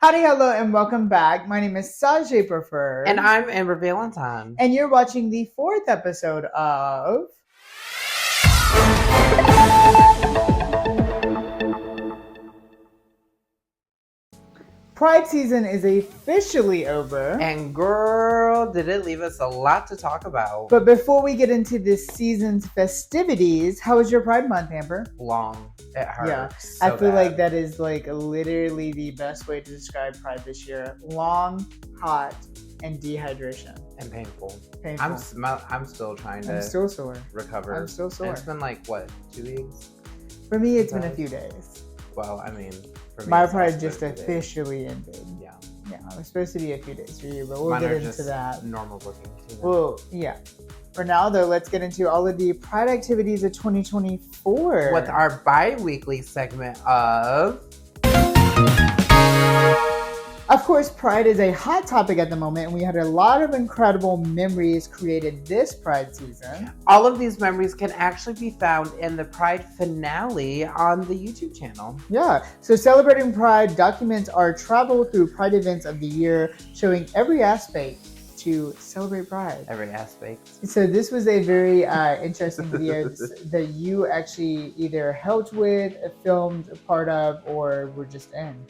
Howdy, hello, and welcome back. My name is Sagé Preferred. And I'm Amber Valentine. And you're watching the 4th episode of Pride season is officially over. And girl, did it leave us a lot to talk about. But before we get into this season's festivities, how was your Pride Month, Amber? Long. It hurts. Yeah, so I feel bad. like that is like literally the best way to describe Pride this year. Long, hot, and dehydration. And painful. Painful. I'm still trying to I'm still sore. recover. I'm still sore. And it's been like, what, 2 weeks? For me, it's been a few days. Well, I mean, for me, My it's Pride also just been a few days. officially ended. Yeah. Yeah, it was supposed to be a few days for you, but we'll Mine get are into just that. normal looking. Well, yeah. For now, though, let's get into all of the Pride activities of 2024. With our bi-weekly segment of... Of course, Pride is a hot topic at the moment, and we had a lot of incredible memories created this Pride season. All of these memories can actually be found in the Pride finale on the YouTube channel. Yeah, so Celebrating Pride documents our travel through Pride events of the year, showing every aspect to celebrate Pride. Every aspect. So this was a very interesting video that you actually either helped with, filmed a part of, or were just in.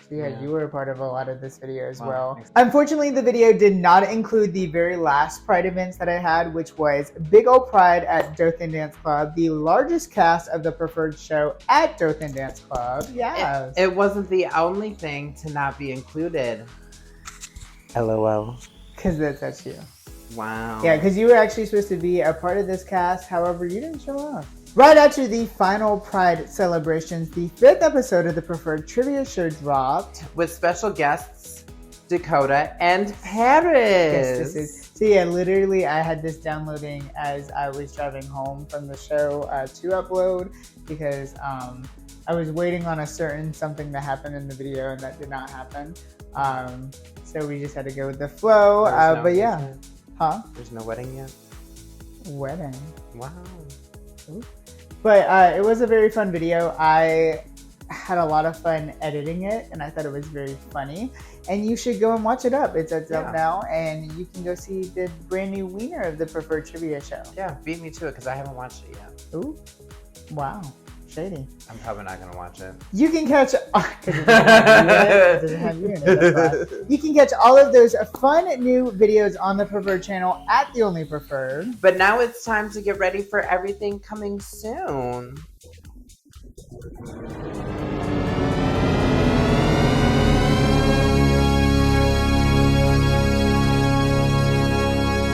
So yeah, you were a part of a lot of this video as well. Unfortunately, the video did not include the very last Pride events that I had, which was Big Ol' Pride at Dothan Dance Club, the largest cast of the Preferred show at Dothan Dance Club. Yes. It wasn't the only thing to not be included. LOL. Because that's you. Wow. Yeah, because you were actually supposed to be a part of this cast. However, you didn't show up. Right after the final Pride celebrations, the 5th episode of the Preferred Trivia Show dropped. With special guests, Dakota and Paris. Yes, so yeah, literally I had this downloading as I was driving home from the show to upload because I was waiting on a certain something that happened in the video and that did not happen. So we just had to go with the flow. But yeah. Huh? There's no wedding yet? Wedding. Wow. Ooh. But it was a very fun video. I had a lot of fun editing it, and I thought it was very funny. And you should go and watch it up. It's up now, and you can go see the brand new winner of the Preferred Trivia Show. Yeah, beat me to it because I haven't watched it yet. Ooh, wow, shady. I'm probably not gonna watch it. You can catch You can catch all of those fun new videos on the Preferred channel at The Only Preferred. But now it's time to get ready for everything coming soon.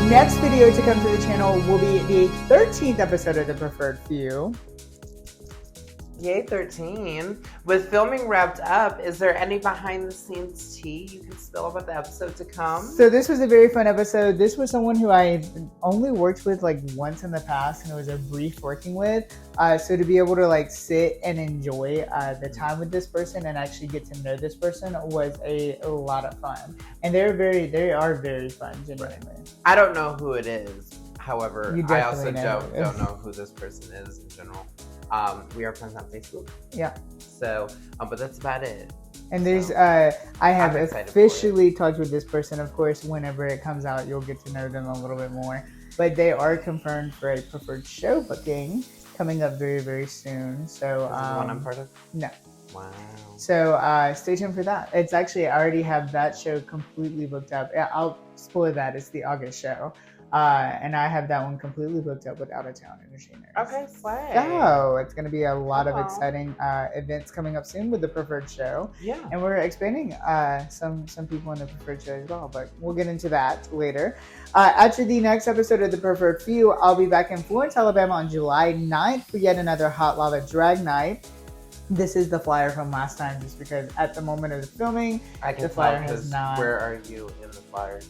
Next video to come to the channel will be the 13th episode of the Preferred Few. Yay, 13. With filming wrapped up, is there any behind the scenes tea you can spill about the episode to come? So this was a very fun episode. This was someone who I only worked with like once in the past, and it was a brief working with. So to be able to like sit and enjoy the time with this person and actually get to know this person was a lot of fun. And they are very fun, genuinely. Right. I don't know who it is. However, I also don't know who this person is in general. We are friends on Facebook. Yeah. So, but that's about it. And there's, I have officially talked with this person. Of course, whenever it comes out, you'll get to know them a little bit more. But they are confirmed for a Preferred show booking coming up very, very soon. So, is this the one I'm part of? No. Wow. So stay tuned for that. It's actually, I already have that show completely booked up. I'll spoil that. It's the August show. And I have that one completely booked up with Out of Town Entertainers. Okay, slay. So it's going to be a lot of exciting events coming up soon with the Preferred show. Yeah. And we're expanding some people in the Preferred show as well, but we'll get into that later. After the next episode of the Preferred Few, I'll be back in Florence, Alabama on July 9th for yet another Hot Lava Drag Night. This is the flyer from last time, just because at the moment of the filming, the flyer has not. Where are you in the flyer?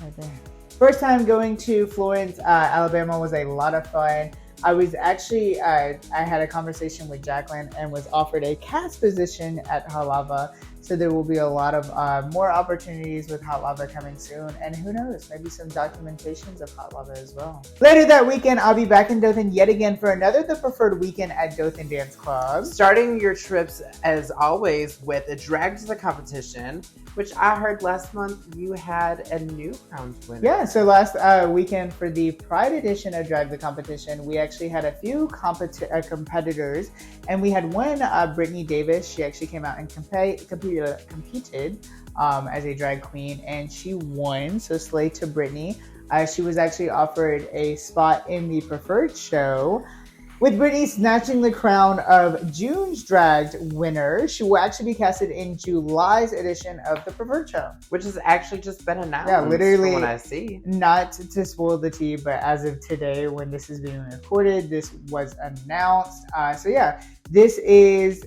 Right there. First time going to Florence, Alabama was a lot of fun. I was actually, I had a conversation with Jacqueline and was offered a cast position at Halava So there will be a lot of more opportunities with Hot Lava coming soon. And who knows, maybe some documentations of Hot Lava as well. Later that weekend, I'll be back in Dothan yet again for another The Preferred Weekend at Dothan Dance Club. Starting your trips, as always, with a drag to the competition, which I heard last month you had a new crowned winner. Yeah, so last weekend for the Pride edition of Drag the Competition, we actually had a few competitors, and we had one, Brittany Davis. She actually came out and competed as a drag queen, and she won, so slay to Brittany. She was actually offered a spot in the Preferred show, with Brittany snatching the crown of June's dragged winner. She will actually be casted in July's edition of the Preferred show, which has actually just been announced. Yeah, literally. From what I see. Not to spoil the tea, but as of today, when this is being recorded, this was announced. So yeah, this is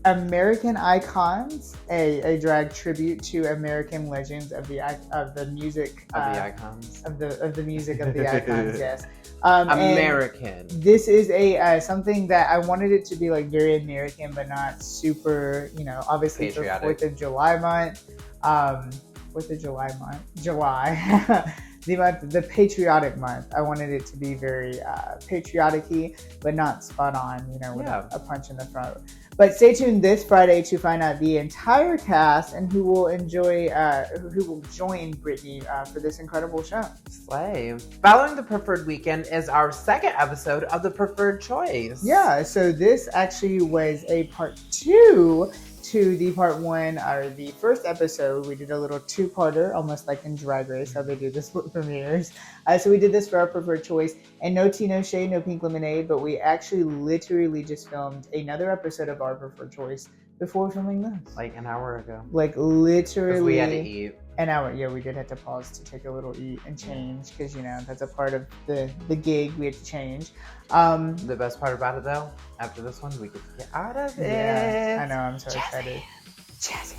American Icons, a drag tribute to American legends of the music of the icons of the music of the icons. Yes. American. This is a something that I wanted it to be like very American, but not super. Obviously patriotic. For 4th of July month. 4th of July month, July. The patriotic month. I wanted it to be very patriotic-y, but not spot on. With a punch in the front. But stay tuned this Friday to find out the entire cast and who will join Brittany for this incredible show. Slay. Following the Preferred Weekend is our second episode of the Preferred Choice. Yeah, so this actually was a part 2 to the part 1, or the first episode. We did a little 2-parter, almost like in Drag Race, how they do this for premieres. So we did this for our Preferred Choice, and no tea, no shade, no pink lemonade, but we actually literally just filmed another episode of our Preferred Choice before filming this. Like an hour ago. Like literally. 'Cause we had to eat. An hour, yeah, we did have to pause to take a little eat and change, because that's a part of the gig. We had to change. The best part about it, though, after this one, we get to get out of it. Yeah, I know, I'm so excited. Jazzy.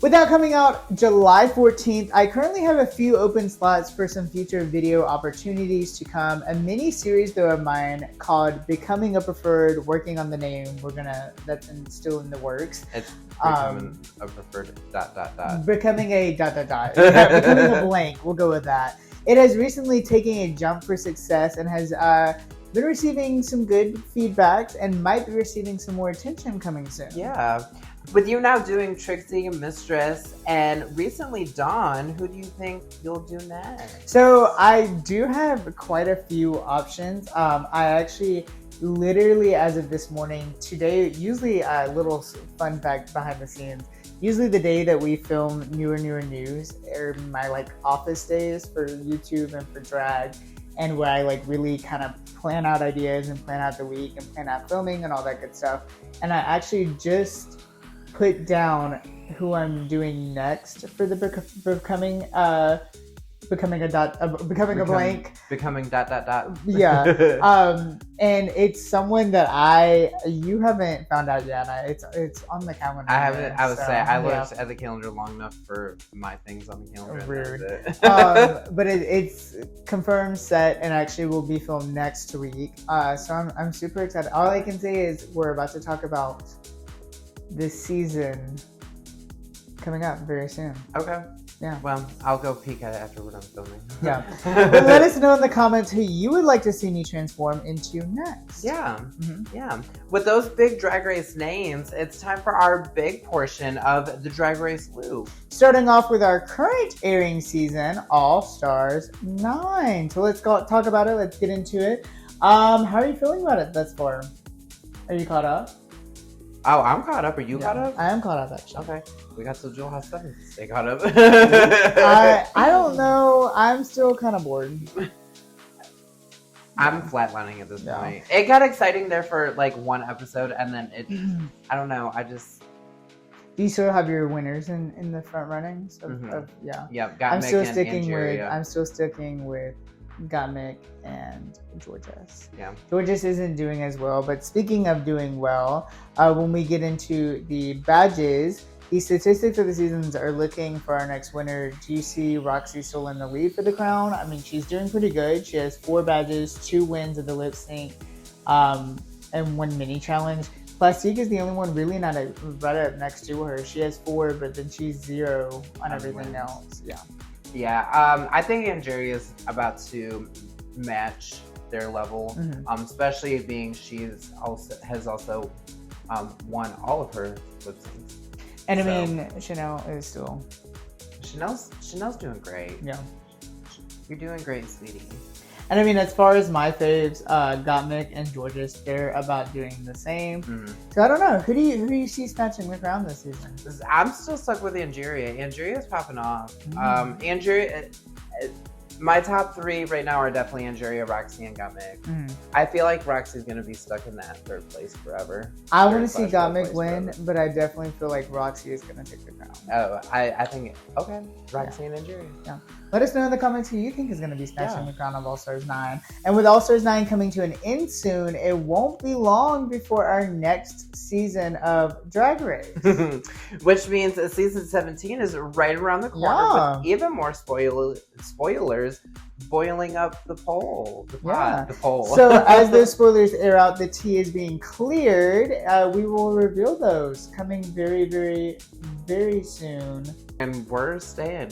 With that coming out July 14th, I currently have a few open slots for some future video opportunities to come. A mini series though of mine called Becoming a Preferred, working on the name. That's still in the works. It's becoming a preferred ... Becoming a ... Yeah, becoming a blank. We'll go with that. It has recently taken a jump for success and has been receiving some good feedbacks and might be receiving some more attention coming soon. Yeah. With you now doing Trixie and Mistress and recently Dawn, who do you think you'll do next? So I do have quite a few options. I actually literally, as of this morning, today, usually a little fun fact behind the scenes, usually the day that we film newer news are my office days for YouTube and for drag, and where I really kind of plan out ideas and plan out the week and plan out filming and all that good stuff. And I actually just put down who I'm doing next for the becoming a blank. Becoming ... Yeah. And it's someone that you haven't found out yet. It's on the calendar. I haven't. I would say I looked at the calendar long enough for my things on the calendar. Rude. But it's confirmed, set, and actually will be filmed next week. So I'm super excited. All I can say is we're about to talk about this season coming up very soon. Okay. Yeah. Well, I'll go peek at it after we're done filming. Yeah. But let us know in the comments who you would like to see me transform into next. Yeah. Mm-hmm. Yeah. With those big Drag Race names, it's time for our big portion of the Drag Race loop. Starting off with our current airing season, All Stars 9. So let's talk about it. Let's get into it. How are you feeling about it thus far? Are you caught up? Oh, I'm caught up. Are you caught up? I am caught up, actually. Okay. We got till Jewel has 7 to stay caught up. I don't know. I'm still kind of bored. I'm flatlining at this point. It got exciting there for one episode, and then it, I don't know. Do you still have your winners in the front runnings? Yeah. Yep. I'm still sticking with Gottmik and Georges. Yeah. Georges isn't doing as well, but speaking of doing well, when we get into the badges, the statistics of the seasons are looking for our next winner. Do you see Roxy still in the lead for the crown? I mean, she's doing pretty good. She has 4 badges, 2 wins of the lip sync, and 1 mini challenge. Plastique is the only one really not right up next to her. She has 4, but then she's 0 on everything else. Yeah. Yeah. I think Angeria is about to match their level, especially being has also won all of her lip syncs. And I mean, Chanel is still. Chanel's doing great. Yeah. You're doing great, sweetie. And I mean, as far as my faves, Gottmik and Georges, they're about doing the same. So I don't know. Who do you see snatching the crown this season? I'm still stuck with Angeria. Angeria's popping off. Angeria, my top 3 right now are definitely Angeria, Roxy, and Gottmik. I feel like Roxy's going to be stuck in that 3rd place forever. I want to see Gottmik win, but I definitely feel like Roxy is going to take the crown. Oh, I think, okay. Roxy and Angeria. Yeah. Let us know in the comments who you think is going to be snatching the crown of All Stars 9. And with All Stars 9 coming to an end soon, it won't be long before our next season of Drag Race. Which means that season 17 is right around the corner with even more spoilers boiling up the poll. The poll. So as those spoilers air out, the tea is being cleared. We will reveal those coming very, very, very soon. And we're staying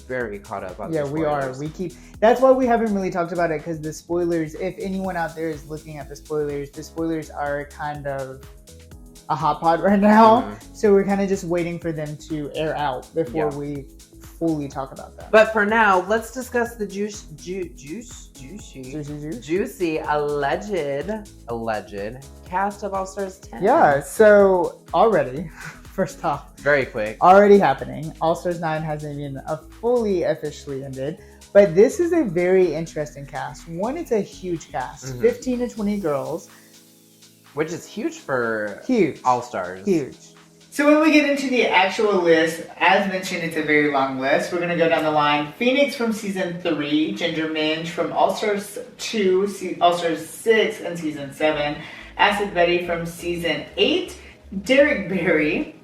very caught up on the spoilers. We are. That's why we haven't really talked about it, because the spoilers, if anyone out there is looking at the spoilers are kind of a hot pot right now. So we're kind of just waiting for them to air out before we fully talk about that. But for now, let's discuss the juicy alleged cast of All Stars 10. Yeah, so already, first off, very quick, already happening. All Stars 9 hasn't even fully officially ended, but this is a very interesting cast. One, it's a huge cast, 15 to 20 girls, which is huge for All Stars. Huge. So when we get into the actual list, as mentioned, it's a very long list. We're going to go down the line. Phoenix from season 3, Ginger Minge from All Stars 2, All Stars 6, and season 7, Acid Betty from season 8, Derek Barry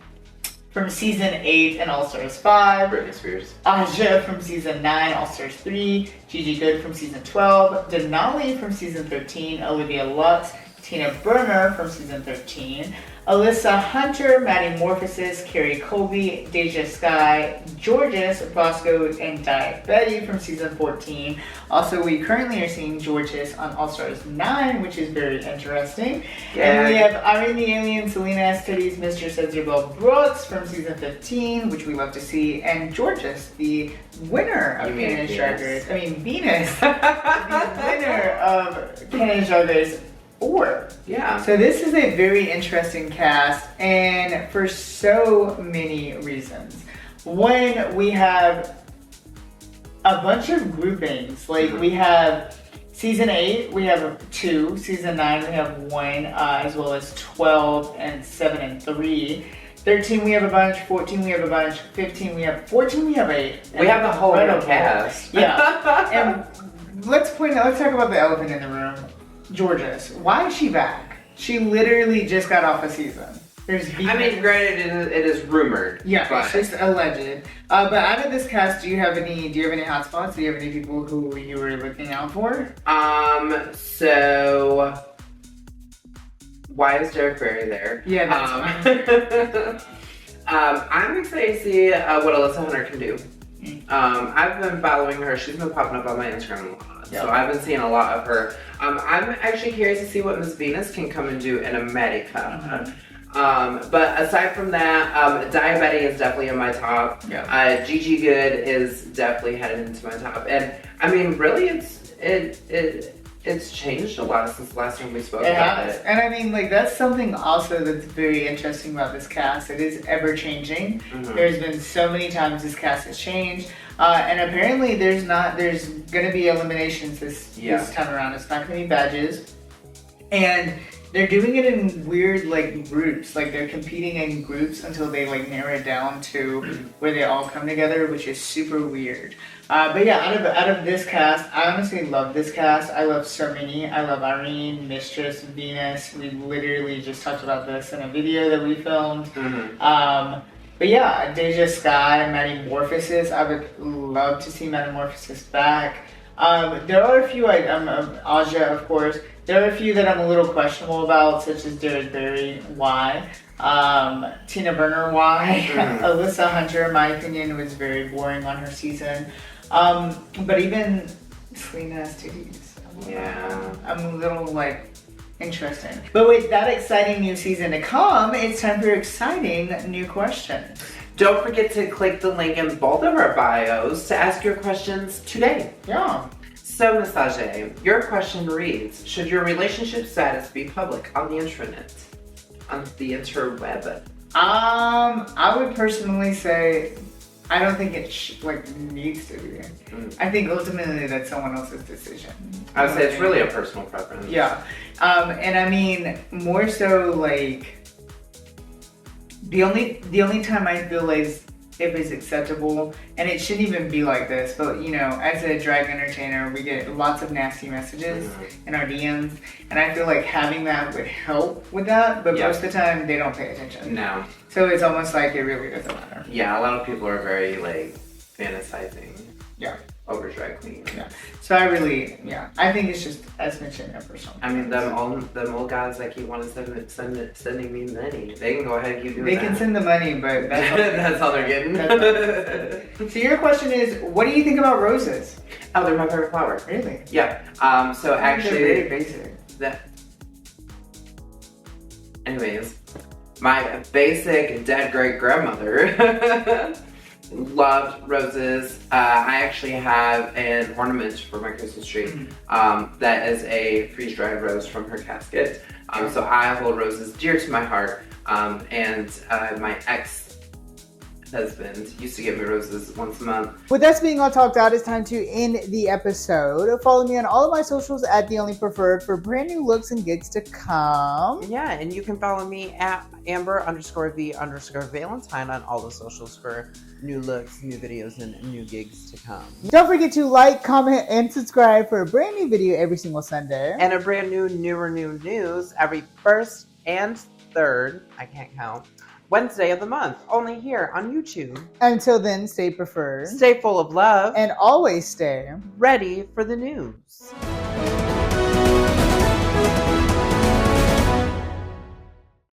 from season 8 and All Stars 5, Britney Spears, Aja from season 9, All Stars 3, Gigi Good from season 12, Denali from season 13, Olivia Lux, Tina Burner from season 13, Alyssa Hunter, Maddie Morphosis, Carrie Colby, Deja Sky, Georges, Bosco, and Diet Betty from season 14. Also, we currently are seeing Georges on All Stars 9, which is very interesting. And we have Irene the Alien, Selena Estedes, Mistress Isabel Brooks from season 15, which we love to see, and Georges, the winner of Canada's Drag Race. I mean, Venus, the winner of Canada's Drag Race. So this is a very interesting cast, and for so many reasons. One, we have a bunch of groupings. Like we have season 8, we have 2. Season 9, we have 1, as well as 12 and 7 and 3. 13, we have a bunch. 14, we have a bunch. 15, we have 14, we have 8. We have the whole cast. Yeah. And let's talk about the elephant in the room. Georges, why is she back? She literally just got off a season. I mean, granted, it is rumored. Yeah, but it's just alleged. But out of this cast, do you have any hot spots? Do you have any people who you were looking out for? So why is Derek Barry there? Yeah, that's I'm excited to see what Alyssa Hunter can do. I've been following her. She's been popping up on my Instagram a lot. So I've been seeing a lot of her. I'm actually curious to see what Miss Venus can come and do in America. But aside from that, Diabetti is definitely in my top. Gigi Good is definitely headed into my top. And I mean, really, it's changed a lot since the last time we spoke about it. And I mean, like, that's something also that's very interesting about this cast. It is ever changing. There's been so many times this cast has changed. And apparently there's gonna be eliminations this time around. It's not gonna be badges. And they're doing it in weird, like, groups. Like, they're competing in groups until they, like, narrow it down to where they all come together, which is super weird. But yeah, out of this cast, I honestly love this cast. I love so many. I love Irene, Mistress, Venus. We literally just talked about this in a video that we filmed. But yeah, Deja Sky, Maddie Morphosis. I would love to see Maddie Morphosis back. There are a few, Aja, of course. There are a few that I'm a little questionable about, such as Derek Barry, why? Tina Burner, why? Alyssa Hunter, in my opinion, was very boring on her season. But even Selena STDs. I'm a little, interesting. But with that exciting new season to come, it's time for exciting new questions. Don't forget to click the link in both of our bios to ask your questions today. Yeah. So, Ms. Sagé, your question reads, should your relationship status be public on the internet? On the interweb? I would personally say, I don't think it needs to be. I think ultimately that's someone else's decision. I would say it's really a personal preference. Yeah. And I mean, more so the only time I feel like if it's acceptable, and it shouldn't even be like this, but as a drag entertainer, we get lots of nasty messages in our DMs, and I feel like having that would help with that, but most of the time they don't pay attention. No. So it's almost like it really doesn't matter. Yeah, a lot of people are very fantasizing. Yeah. Over drag queen. Yeah. So I think it's just, as mentioned, a personal. I mean, them old guys that keep wanting to sending me money, they can go ahead and keep doing that. They can send the money, but that's all they're getting. So your question is, what do you think about roses? Oh, they're my favorite flower. Really? Yeah. So actually, they're very basic. Anyways, my basic dead great grandmother loved roses. I actually have an ornament for my Christmas tree that is a freeze-dried rose from her casket. So I hold roses dear to my heart. And my ex-husband used to give me roses once a month. With us being all talked out, it's time to end the episode. Follow me on all of my socials at The Only Preferred for brand new looks and gigs to come. Yeah, and you can follow me at Amber_V_Valentine on all the socials for new looks, new videos, and new gigs to come. Don't forget to like, comment, and subscribe for a brand new video every single Sunday. And a brand new news every first and third, I can't count, Wednesday of the month, only here on YouTube. Until then, stay preferred. Stay full of love. And always stay ready for the news.